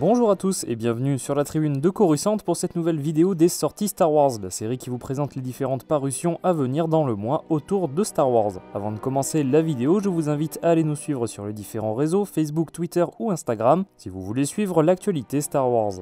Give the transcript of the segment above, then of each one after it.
Bonjour à tous et bienvenue sur la tribune de Coruscant pour cette nouvelle vidéo des sorties Star Wars, la série qui vous présente les différentes parutions à venir dans le mois autour de Star Wars. Avant de commencer la vidéo, je vous invite à aller nous suivre sur les différents réseaux, Facebook, Twitter ou Instagram, si vous voulez suivre l'actualité Star Wars.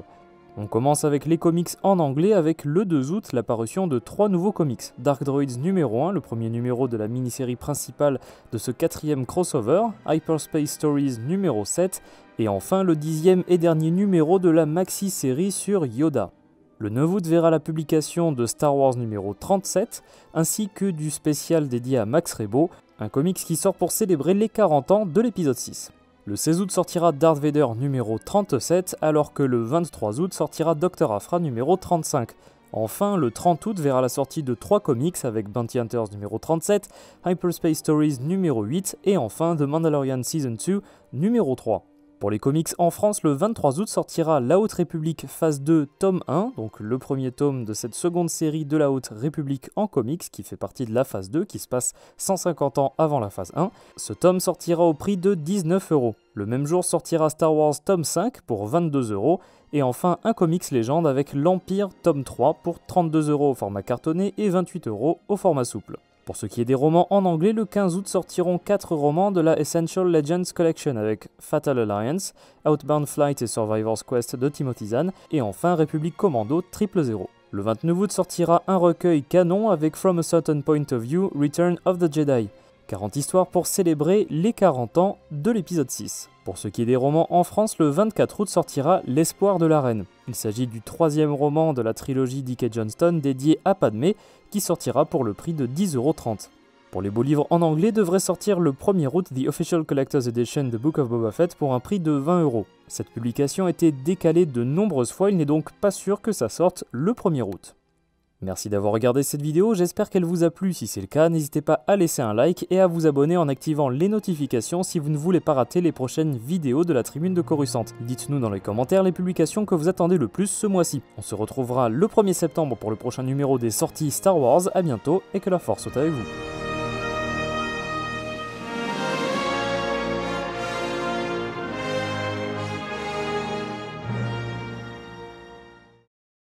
On commence avec les comics en anglais avec le 2 août la parution de 3 nouveaux comics. Dark Droids numéro 1, le premier numéro de la mini-série principale de ce 4e crossover, Hyperspace Stories numéro 7, et enfin le 10e et dernier numéro de la maxi-série sur Yoda. Le 9 août verra la publication de Star Wars numéro 37, ainsi que du spécial dédié à Max Rebo, un comics qui sort pour célébrer les 40 ans de l'épisode 6. Le 16 août sortira Darth Vader numéro 37, alors que le 23 août sortira Dr. Aphra numéro 35. Enfin, le 30 août verra la sortie de 3 comics avec Bounty Hunters numéro 37, Hyperspace Stories numéro 8 et enfin The Mandalorian Season 2 numéro 3. Pour les comics en France, le 23 août sortira La Haute République phase 2 tome 1, donc le premier tome de cette seconde série de La Haute République en comics qui fait partie de la phase 2 qui se passe 150 ans avant la phase 1. Ce tome sortira au prix de 19 €. Le même jour sortira Star Wars tome 5 pour 22 € et enfin un comics légende avec l'Empire tome 3 pour 32 € au format cartonné et 28 € au format souple. Pour ce qui est des romans en anglais, le 15 août sortiront 4 romans de la Essential Legends Collection avec Fatal Alliance, Outbound Flight et Survivor's Quest de Timothy Zahn, et enfin République Commando 000. Le 29 août sortira un recueil canon avec From a Certain Point of View, Return of the Jedi. 40 histoires pour célébrer les 40 ans de l'épisode 6. Pour ce qui est des romans en France, le 24 août sortira L'Espoir de la Reine. Il s'agit du 3e roman de la trilogie D.K. Johnston dédié à Padmé, qui sortira pour le prix de 10,30 €. Pour les beaux livres en anglais, devrait sortir le 1er août The Official Collector's Edition de Book of Boba Fett pour un prix de 20 €. Cette publication a été décalée de nombreuses fois, il n'est donc pas sûr que ça sorte le 1er août. Merci d'avoir regardé cette vidéo, j'espère qu'elle vous a plu. Si c'est le cas, n'hésitez pas à laisser un like et à vous abonner en activant les notifications si vous ne voulez pas rater les prochaines vidéos de la tribune de Coruscant. Dites-nous dans les commentaires les publications que vous attendez le plus ce mois-ci. On se retrouvera le 1er septembre pour le prochain numéro des sorties Star Wars, à bientôt et que la force soit avec vous.